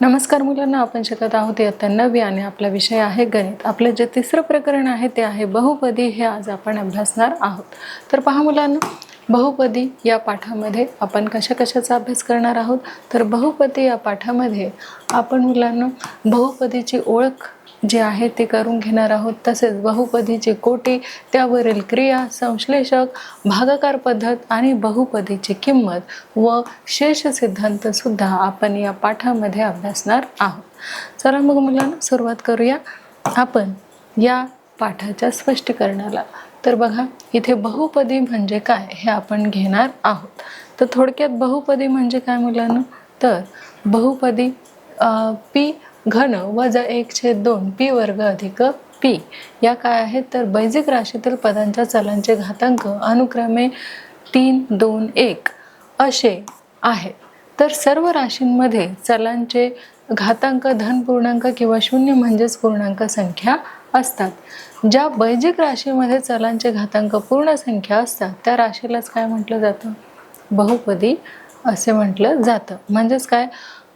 नमस्कार मुलांना, आपण शिकत आहोत इयत्ता 9वी आणि आपला विषय आहे गणित। आपले जे तिसरं प्रकरण आहे ते आहे बहुपदी। हे आज आपण अभ्यासणार आहोत। तर पहा मुलांना, बहुपदी या पाठामध्ये आपण कशाचा अभ्यास करणार आहोत। तर बहुपदी या पाठामध्ये आपण मुलांना बहुपदीची ओळख जे आहे ते करून घेणार आहोत। तसेच बहुपदीची कोटी, त्यावरील क्रिया, संश्लेषक, भागाकार पद्धत आणि बहुपदीची किंमत व शेष सिद्धांत सुद्धा आपण या पाठामध्ये अभ्यासणार आहोत। चला मग मुलांना सुरुवात करूया आपण या पाठाच्या स्पष्टीकरणाला। तर बघा, इथे बहुपदी म्हणजे काय हे आपण घेणार आहोत। तर थोडक्यात बहुपदी म्हणजे काय मुलांना, तर बहुपदी पी घन वजा 1/2 पी वर्ग अधिक पी या काय आहेत, तर बेसिक राशीतील पदांच्या चलांचे घातांक अनुक्रमे 3, 2, 1 असे आहेत। तर सर्व राशींमध्ये चलांचे घातांक धन पूर्णांक किंवा शून्य म्हणजेच पूर्णांक संख्या असतात। ज्या बेसिक राशीमध्ये चलांचे घातांक पूर्ण संख्या असतात त्या राशीलाच काय म्हटलं जातं, बहुपदी असे म्हटलं जातं। म्हणजेच काय,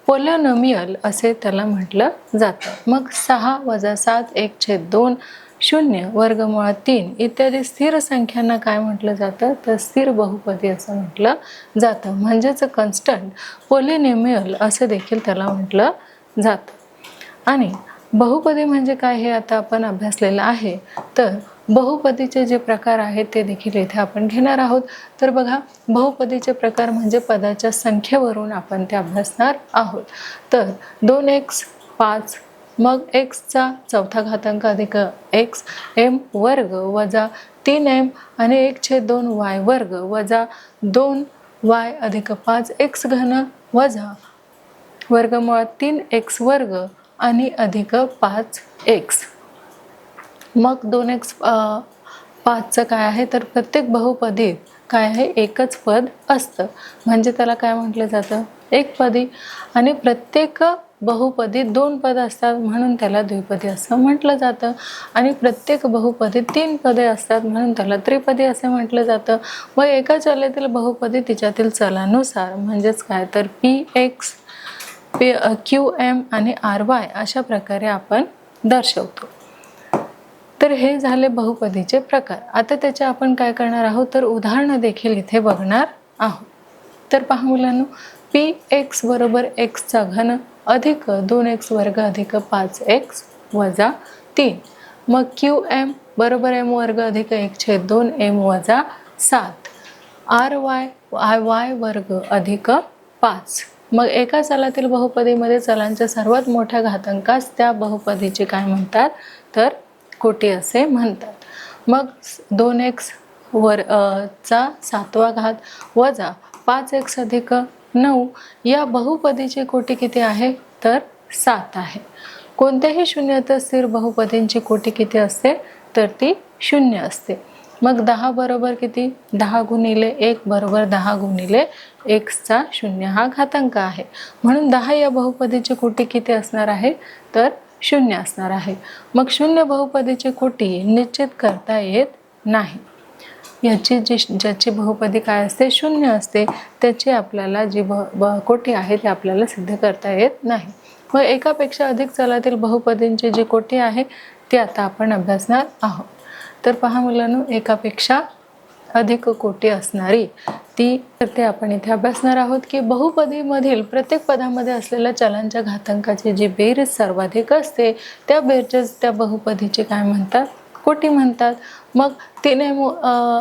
पॉलिनॉमियल असे त्याला म्हटलं जातं। मग 6 - 7 1/2 0 वर्गमुळात 3 इत्यादी स्थिर संख्यांना काय म्हटलं जातं, तर स्थिर बहुपदी असं म्हटलं जातं। म्हणजेच कॉन्स्टंट पॉलिनॉमियल असं देखील त्याला म्हटलं जातं। आणि बहुपदी म्हणजे काय हे आता आपण अभ्यासलेलं आहे। तर बहुपदीचे जे प्रकार आहेत ते देखील इथे आपण घेणार आहोत। तर बघा, बहुपदीचे प्रकार म्हणजे पदाच्या संख्येवरून आपण ते अभ्यासणार आहोत। तर 2x 5, मग x चा चौथा घातांक अधिक x m वर्ग वजा 3m आणि 1/2 y वर्ग वजा 2y अधिक 5x घन वजा वर्गमुळात 3x वर्ग आणि अधिक 5x। मग 2x 5चं काय आहे, तर प्रत्येक बहुपदीत काय आहे, एकच पद असतं। म्हणजे त्याला काय म्हटलं जातं, एकपदी। आणि प्रत्येक बहुपदीत 2 पद असतात म्हणून त्याला द्विपदी असं म्हटलं जातं। आणि प्रत्येक बहुपदीत 3 पदे असतात म्हणून त्याला त्रिपदी असे म्हटलं जातं। व एका चलातील बहुपदी तिच्यातील चलानुसार म्हणजेच काय, तर px qm आणि ry अशा प्रकारे आपण दर्शवतो। तर हे झाले बहुपदीचे प्रकार। आता त्याचे आपण काय करणार आहोत, तर उदाहरणं देखील इथे बघणार आहोत। तर पहा मुलांनो, px बरोबर x चा घन अधिक 2x वर्ग अधिक 5x वजा 3। मग qm बरोबर m वर्ग अधिक 1/2 m वजा 7। ry वर्ग अधिक 5। मग एका चलातील बहुपदीमध्ये चलांच्या सर्वात मोठ्या घातांकास त्या बहुपदीचे काय म्हणतात, तर कोटी असे म्हणतात। मग 2x चा 7वा घात वजा 5x अधिक 9 या बहुपदीची कोटी किती आहे, तर 7 आहे। कोणत्याही शून्यत स्थिर बहुपदींची कोटी किती असते, तर ती 0 असते। मग 10 बरोबर किती, 10 गुणिले 1 बरोबर 10 गुणिले x चा 0 हा घातांक आहे। म्हणून 10 या बहुपदीची कोटी किती असणार आहे, तर 0 असणार आहे। मग 0 बहुपदीची कोटी निश्चित करता येत नाही। याची ज्याची बहुपदी काय असते, 0 असते, त्याची आपल्याला जी कोटी आहे ती आपल्याला सिद्ध करता येत नाही। मग एकापेक्षा अधिक चलातील बहुपदींची जी कोटी आहे ती आता आपण अभ्यासणार आहोत। तर पहा मुलांनो, एकापेक्षा अधिक कोटी असणारी ती, तर ते आपण इथे अभ्यासणार आहोत की बहुपदीमधील प्रत्येक पदामध्ये असलेल्या चलांच्या घातांकाची जी बेरीज सर्वाधिक असते त्या बेरजेस त्या बहुपदीचे काय म्हणतात, कोटी म्हणतात। मग 3m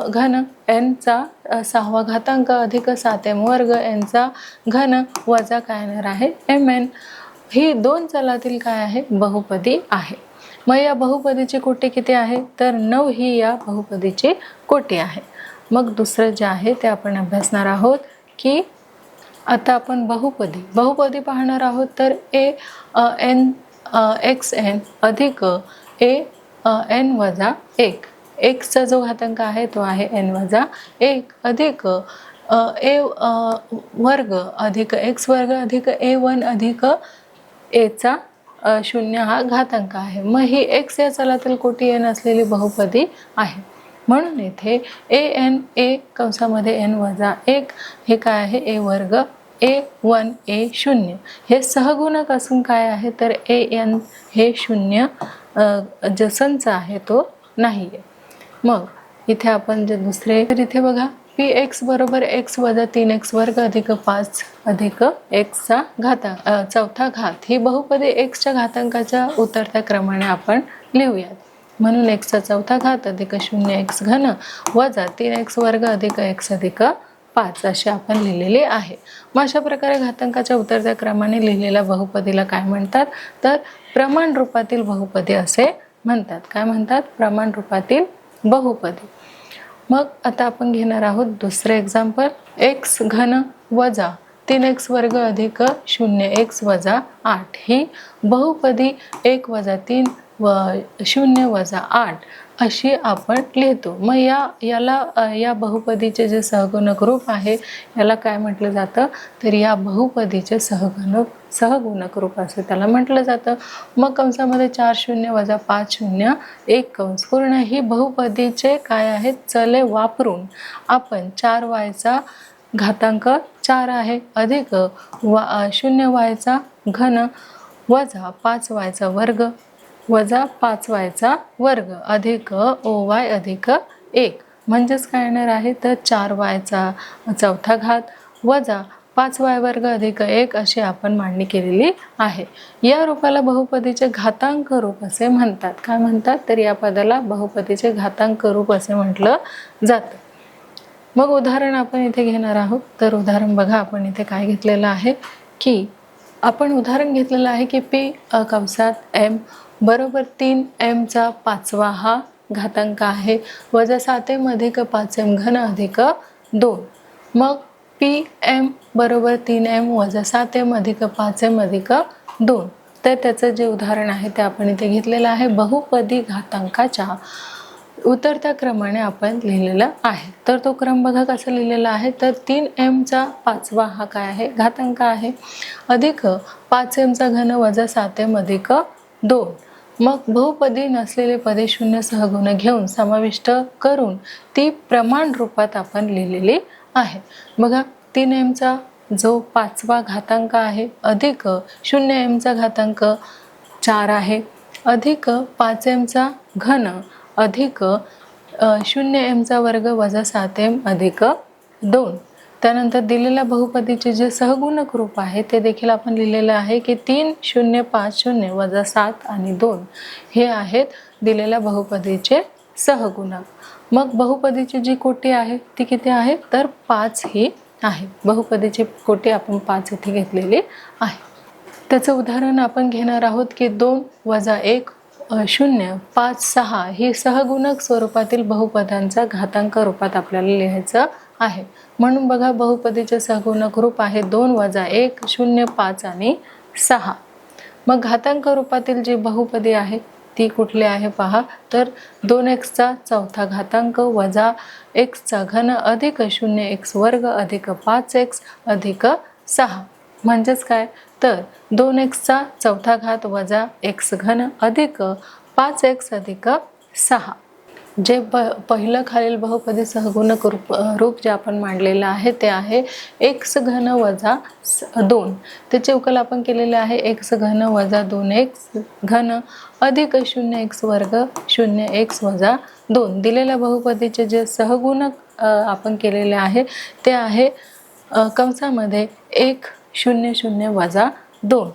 घन n चा 6वा घातांक अधिक 7m वर्ग n चा घन वजा काय येणार आहे, mn ही 2 चलातील काय आहे, बहुपदी आहे। मग या बहुपदीची कोटी किती आहे, तर 9 ही या बहुपदीची कोटी आहे। मग दुसरं जे आहे ते आपण अभ्यासणार आहोत की आता आपण बहुपदी पाहणार आहोत। तर n xn अधिक n वजा 1, x चा जो घातांक आहे तो आहे n वजा 1 अधिक a वर्ग अधिक x वर्ग अधिक a1 अधिक a चा 0 हा घातांक आहे। मग ही x या चलातील कोटी n असलेली बहुपदी आहे। म्हणून येथे an a कंसामध्ये n वजा 1 हे काय आहे, a वर्ग A1 A0 हे सहगुणक असून काय आहे तर AN हे शून्य जो संच आहे तो नाही आहे. मग इथे आपण जे दुसरे तर इथे बघा px बरोबर x वजा 3x वर्ग अधिक 5 अधिक x चा चौथा घात ही बहुपदी x च्या घातांकाच्या उतरत्या क्रमाने आपण लिहूयात. म्हणून x चा चौथा घात अधिक 0x घन वजा 3x वर्ग अधिक x अधिक 5 असे आपण लिहिलेले आहे. मग अशा प्रकारे घातांकाच्या उतरत्या क्रमाने लिहिलेल्या बहुपदीला काय म्हणतात तर प्रमाण रूपातील बहुपदी असे म्हणतात. काय म्हणतात? प्रमाण रूपातील बहुपदी. मग आता आपण घेणार आहोत दुसरे एक्झाम्पल. x घन वजा 3x वर्ग अधिक 0x वजा 8 ही बहुपदी 1 वजा 3 व 0 वजा 8 अशी आपण लिहितो. मग या बहुपदीचे जे सहगुणक रूप आहे याला काय म्हटलं जातं तर या बहुपदीचे सहगुणक रूप असं त्याला म्हटलं जातं. मग कंसामध्ये 4 शून्य वजा 5 शून्य 1 कंस पूर्ण ही बहुपदीचे काय आहेत चले वापरून आपण 4y चा घातांक 4 आहे अधिक 0y चा घन वजा 5y चा वर्ग वजा 5y चा वर्ग अधिक OY अधिक 1 म्हणजेच काय येणार आहे तर 4y चा चौथा घात वजा 5y वर्ग अधिक 1 अशी आपण मांडणी केलेली आहे. या रूपाला बहुपदीचे घातांक रूप असे म्हणतात. काय म्हणतात तर या पदाला बहुपदीचे घातांक रूप असे म्हटलं जातं. मग उदाहरण आपण इथे घेणार आहोत. तर उदाहरण बघा आपण इथे काय घेतलेलं आहे की आपण उदाहरण घेतलेलं आहे की p कंसात m बरोबर 3m चा 5वा हा घातांक आहे वजा 7m अधिक 5m घन अधिक 2. मग pm बरोबर 3m वजा 7m अधिक 5m अधिक 2 तर त्याचं जे उदाहरण आहे ते आपण इथे घेतलेलं आहे. बहुपदी घातांकाच्या उतरत्या क्रमाने आपण लिहिलेलं आहे. तर तो क्रम बघा कसा लिहिलेला आहे तर 3m चा 5वा हा काय आहे घातांक आहे अधिक 5m चा घन वजा 7m अधिक 2. मग बहुपदी नसलेले पदे शून्य सहगुण घेऊन समाविष्ट करून ती प्रमाण रूपात आपण लिहिलेली आहे. बघा 3m चा जो 5वा घातांक आहे अधिक 0m चा घातांक 4 आहे अधिक 5m चा घन अधिक 0m चा वर्ग वजा 7m अधिक 2. त्यानंतर दिलेल्या बहुपदीचे जे सहगुणक रूप आहे ते देखील आपण लिहिलेलं आहे की 3 0 5 0 वजा 7 आणि 2 हे आहेत दिलेल्या बहुपदीचे सहगुणक. मग बहुपदीची जी कोटी आहे ती किती आहे तर 5 ही आहे. बहुपदीची कोटी आपण 5 इथे घेतलेली आहे. त्याचं उदाहरण आपण घेणार आहोत की 2 वजा 1 0 5 6 ही सहगुणक स्वरूपातील बहुपदांचा घातांक रूपात आपल्याला लिहायचं आहे. म्हणून बघा बहुपदीचे सहगुणक रूप आहे 2 वजा 1 0 5 आणि 6. मग घातांक रूपातील जी बहुपदी आहे ती कुठली आहे पहा तर 2x चा चौथा घातांक वजा x चा घन अधिक 0x वर्ग अधिक 5x अधिक 6 म्हणजेच काय तर 2x चा चौथा घात वजा x घन अधिक 5x अधिक 6. जे पहिलं खालील बहुपदी सहगुणक रूप जे आपण मांडलेलं आहे ते आहे x घन वजा 2. त्याचे उकल आपण केलेले आहे x घन वजा 2x घन अधिक 0x वर्ग 0x वजा 2. दिलेल्या बहुपदीचे जे सहगुणक आपण केलेले आहे ते आहे कंसामध्ये 1 0 0 वजा 2.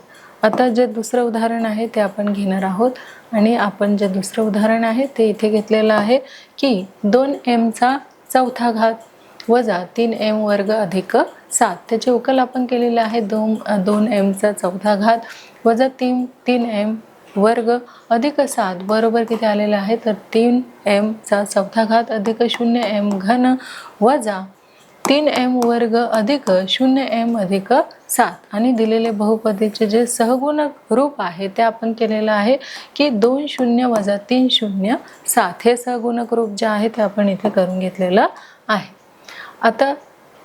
आता जे दुसरं उदाहरण आहे ते आपण घेणार आहोत आणि आपण जे दुसरं उदाहरण आहे ते इथे घेतलेलं आहे की 2m चा चौथा घात वजा 3m वर्ग अधिक 7. त्याचे उकल आपण केलेले आहे 2m चा चौथा घात वजा 3m वर्ग अधिक 7 बरोबर किती आलेलं आहे तर 3m चा चौथा घात अधिक 0m घन वजा 3m वर्ग अधिक 0m अधिक 7. आणि दिलेले बहुपदीचे जे सहगुणक रूप आहे ते आपण केलेलं आहे की 2 0 वजा 3 0 7 हे सहगुणक रूप जे आहे ते आपण इथे करून घेतलेलं आहे. आता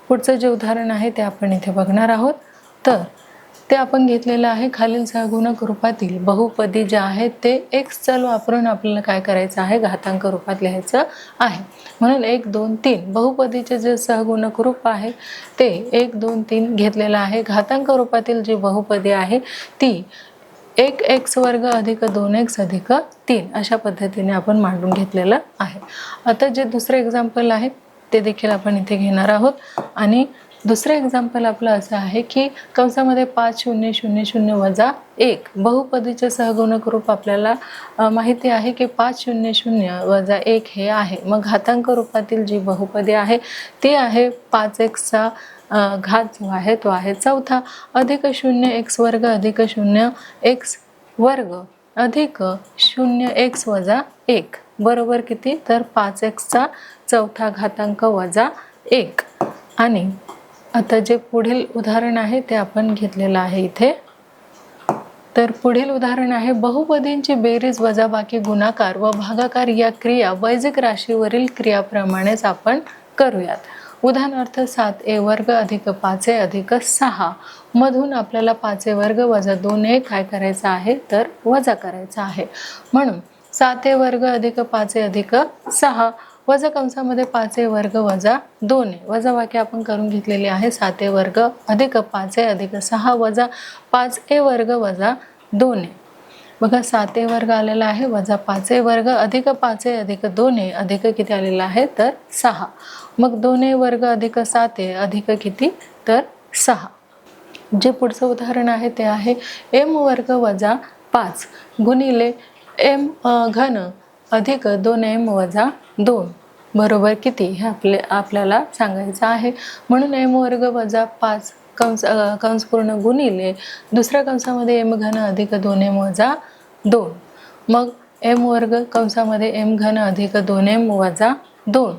पुढचं जे उदाहरण आहे ते आपण इथे बघणार आहोत. तर ते आपण घेतलेलं आहे खालील सहगुणक रूपातील बहुपदी जे आहे ते x चल वापरून आपल्याला काय करायचं आहे, घातांक रूपात लिहायचं आहे. म्हणून 1 2 3 बहुपदीचे जे सहगुणक रूप आहे ते 1 2 3 घेतलेलं आहे. घातांक रूपातील जी बहुपदी आहे ती 1x वर्ग अधिक 2x अधिक 3 अशा पद्धतीने आपण मांडून घेतलेलं आहे. आता जे दुसरे एक्झाम्पल आहे ते देखील आपण इथे घेणार आहोत. आणि दुसरं एक्झाम्पल आपलं असं आहे की कंसामध्ये 5 0 0 0 वजा 1 बहुपदीचे सहगुणक रूप आपल्याला माहिती आहे की 5 0 0 वजा 1 हे आहे. मग घातांक रूपातील जी बहुपदी आहे ती आहे 5x घात जो आहे तो आहे चौथा अधिक 0x वर्ग अधिक 0x वर्ग अधिक 0x वजा 1 बरोबर किती, तर 5x चौथा घातांक वजा 1. आणि आता जे पुढील उदाहरण आहे ते आपण घेतलेलं आहे इथे. तर पुढील उदाहरण आहे बहुपदींची बेरीज वजाबाकी गुणाकार व भागाकार या क्रिया वैजिक राशीवरील क्रियाप्रमाणेच आपण करूयात. उदाहरणार्थ 7a वर्ग अधिक 5a अधिक 6 मधून आपल्याला 5a वर्ग वजा 2a काय करायचं आहे, तर वजा करायचं आहे. म्हणून 7a वर्ग अधिक 5a अधिक 6 वजा कंसामध्ये 5a वर्ग वजा 2a वजाबाकी आपण करून घेतलेली आहे. 7a वर्ग अधिक 5a अधिक 6 वजा 5a वर्ग वजा 2a. बघा 7a वर्ग आलेला आहे वजा 5a वर्ग अधिक 5a अधिक 2a अधिक किती आलेला आहे, तर 6. मग 2a वर्ग अधिक 7a अधिक किती, तर 6. जे पुढचं उदाहरण आहे ते आहे m वर्ग वजा 5 गुणिले m घन अधिक 2m वजा 2 बरोबर किती हे आपल्याला सांगायचं आहे. म्हणून m वर्ग वजा 5 कंस पूर्ण गुणिले दुसऱ्या कंसामध्ये m घन अधिक 2m वजा 2. मग m वर्ग कंसामध्ये m घन अधिक 2m वजा 2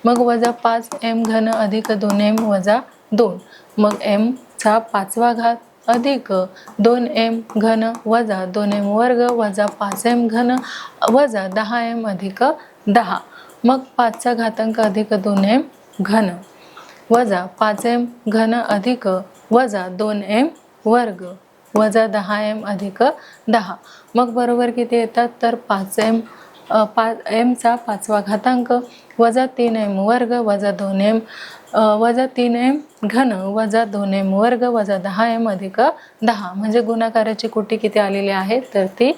मग वजा 5m घन अधिक 2m वजा 2 मग m चा 5वा घात अधिक 2m घन वजा 2m वर्ग वजा 5m घन वजा 10m अधिक 10 मग 5चा घातांक अधिक 2m घन वजा 5m घन अधिक वजा 2m वर्ग वजा 10m अधिक 10 मग बरोबर किती येतात, तर 5m चा 5वा घातांक वजा 3m वर्ग वजा 2m वजा 3m घन वजा 2m वर्ग वजा 10m अधिक 10 म्हणजे गुणाकाराची कोटी किती आलेली आहे, तर ती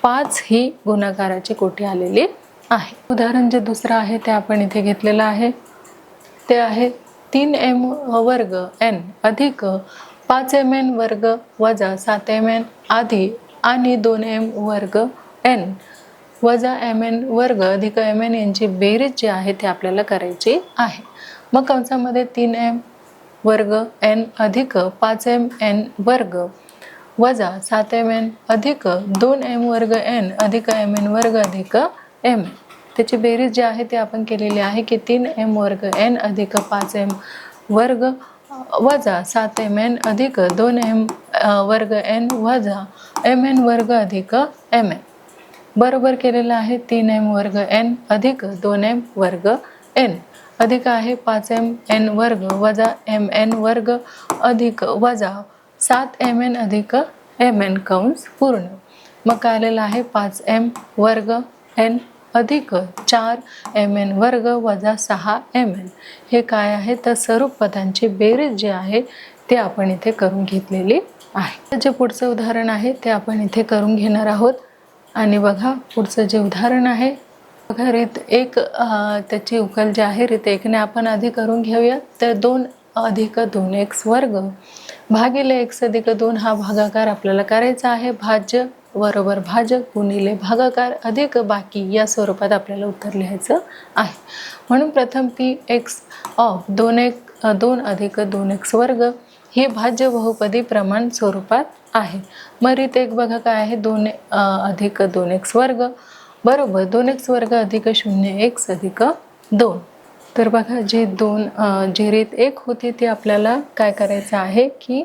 5 ही गुणाकाराची कोटी आलेली आहे. उदाहरण जे दुसरं आहे ते आपण इथे घेतलेलं आहे. ते आहे 3m वर्ग n अधिक 5mn वर्ग वजा 7mn आधी आणि 2m वर्ग n वजा mn वर्ग अधिक mn यांची बेरीज जी आहे ती आपल्याला करायची आहे. मग कंसामध्ये 3m वर्ग n अधिक 5mn वर्ग वजा 7mn अधिक 2m वर्ग n अधिक mn वर्ग अधिक m त्याची बेरीज जी आहे ती आपण केलेली आहे की 3m वर्ग n अधिक 5m वर्ग वजा 7mn अधिक 2m वर्ग n वजा mn वर्ग अधिक mn बरोबर केलेलं आहे. 3m वर्ग n अधिक 2m वर्ग n अधिक आहे 5mn वर्ग वजा mn वर्ग अधिक वजा 7mn अधिक mn कंस पूर्ण. मग काय आलेलं आहे 5m वर्ग n अधिक 4mn वर्ग वजा 6mn हे काय आहे, तर स्वरूप पदांची बेरीज जी आहे ते आपण इथे करून घेतलेली आहे. जे पुढचं उदाहरण आहे ते आपण इथे करून घेणार आहोत. आणि बघा पुढचं जे उदाहरण आहे बघा रीत 1 त्याची उकल जी आहे रीत 1 ने आपण आधी करून घेऊया. तर 2 अधिक 2x वर्ग भागिले x अधिक 2 हा भागाकार आपल्याला करायचा आहे. भाज्य बरोबर भाजक गुणिले भागाकार अधिक बाकी या स्वरूपात आपल्याला उत्तर लिहायचं आहे. म्हणून प्रथम px ऑफ 2 अधिक 2x वर्ग ही भाज्य बहुपदी प्रमाण स्वरूपात आहे. मग रीत 1 बघा काय आहे 2 अधिक 2x वर्ग बरोबर 2x वर्ग अधिक 0x अधिक 2. तर बघा जी रीत 1 होती ती आपल्याला काय करायचं आहे की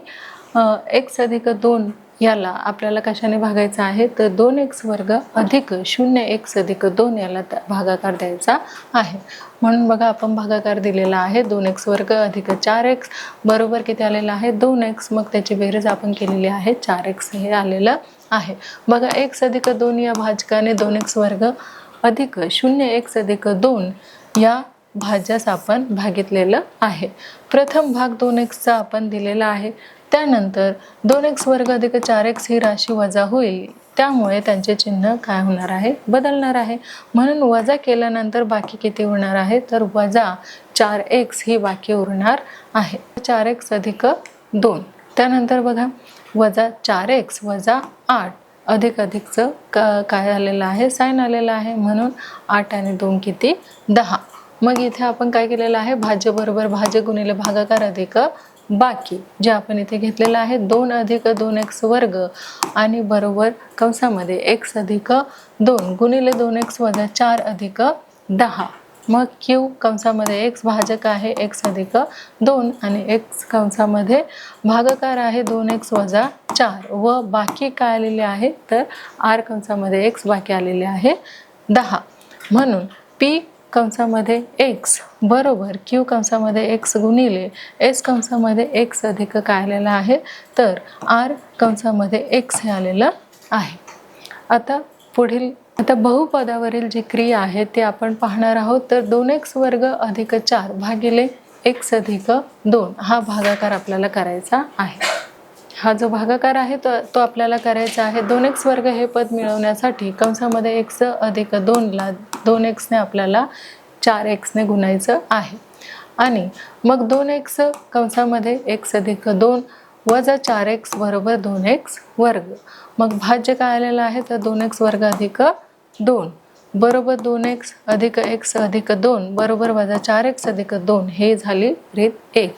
x अधिक 2 याला आपल्याला कशाने भागायचं आहे तर 2x वर्ग अधिक 0x अधिक 2 याला भागाकार द्यायचा आहे. म्हणून बघा आपण भागाकार दिलेला आहे 2x वर्ग अधिक 4x बरोबर किती आलेला आहे 2x. मग त्याची बेरीज आपण केलेली आहे 4x हे आलेलं आहे. बघा x अधिक 2 या भाजकाने 2x वर्ग अधिक 0x अधिक 2 या भाज्यास आपण भागितलेलं आहे. प्रथम भाग 2x चा आपण दिलेला आहे. त्यानंतर 2x वर्ग अधिक 4x ही राशी वजा होईल, त्यामुळे त्यांचे चिन्ह काय होणार आहे बदलणार आहे. म्हणून वजा केल्यानंतर बाकी किती होणार आहे तर वजा 4x ही बाकी उरणार आहे. 4x अधिक 2 त्यानंतर बघा वजा 4x वजा 8 अधिक अधिकचं काय आलेलं आहे साइन आलेलं आहे. म्हणून 8 आणि 2 किती 10. मग इथे आपण काय केलेलं आहे भाज्य बरोबर भाज्य गुणिले भागाकार अधिक बाकी जे आपण इथे घेतलेलं आहे 2 अधिक 2x वर्ग आणि बरोबर कंसामध्ये x अधिक 2 गुणिले 2x वजा 4 अधिक 10. मग q कंसामध्ये x भाजक आहे x अधिक 2 आणि x कंसामध्ये भागाकार आहे 2x वजा 4 व बाकी काय आलेले आहे तर r कंसामध्ये x बाकी आलेले आहे 10. म्हणून p कंसामध्ये x बरोबर q कंसामध्ये x गुणिले s कंसामध्ये x अधिक काय आलेलं आहे तर r कंसामध्ये x हे आलेलं आहे. आता बहुपदावरील जी क्रिया आहे ते आपण पाहणार आहोत. तर 2x वर्ग अधिक 4 भागिले x अधिक 2 हा भागाकार आपल्याला करायचा आहे. हा जो भागाकार आहे तो आपल्याला करायचा आहे. 2x वर्ग हे पद मिळवण्यासाठी कंसामध्ये x अधिक 2 ला 2x ने आपल्याला 4x ने गुणायचं आहे आणि मग 2x कंसामध्ये x अधिक 2 वजा 4x बरोबर 2x वर्ग. मग भाज्य काय आलेलं आहे तर 2x वर्ग अधिक 2 बरोबर 2x अधिक x अधिक 2 बरोबर वजा 4x अधिक 2 हे झाली रीत 1.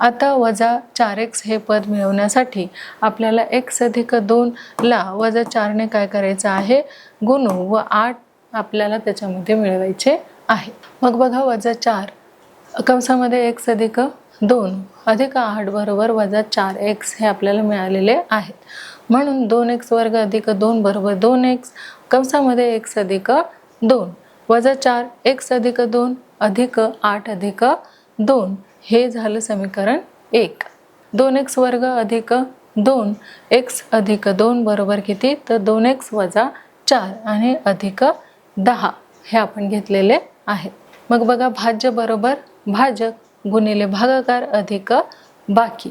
आता वजा 4x हे पद मिळवण्यासाठी आपल्याला x अधिक 2 ला वजा 4 ने काय करायचं आहे गुणू व 8 आपल्याला त्याच्यामध्ये मिळवायचे आहे. मग बघा वजा 4 कंसामध्ये x अधिक 2 अधिक 8 बरोबर वजा 4x हे आपल्याला मिळालेले आहेत. म्हणून 2x वर्ग अधिक 2 बरोबर 2x कंसामध्ये x अधिक 2 वजा 4 x अधिक 2 अधिक 8 अधिक 2 हे झालं समीकरण 1. 2x वर्ग अधिक 2 x अधिक 2 बरोबर किती तर 2x वजा 4 आणि अधिक 10 हे आपण घेतलेले आहे. मग बघा भाज्य बरोबर भाजक गुणिले भागाकार अधिक बाकी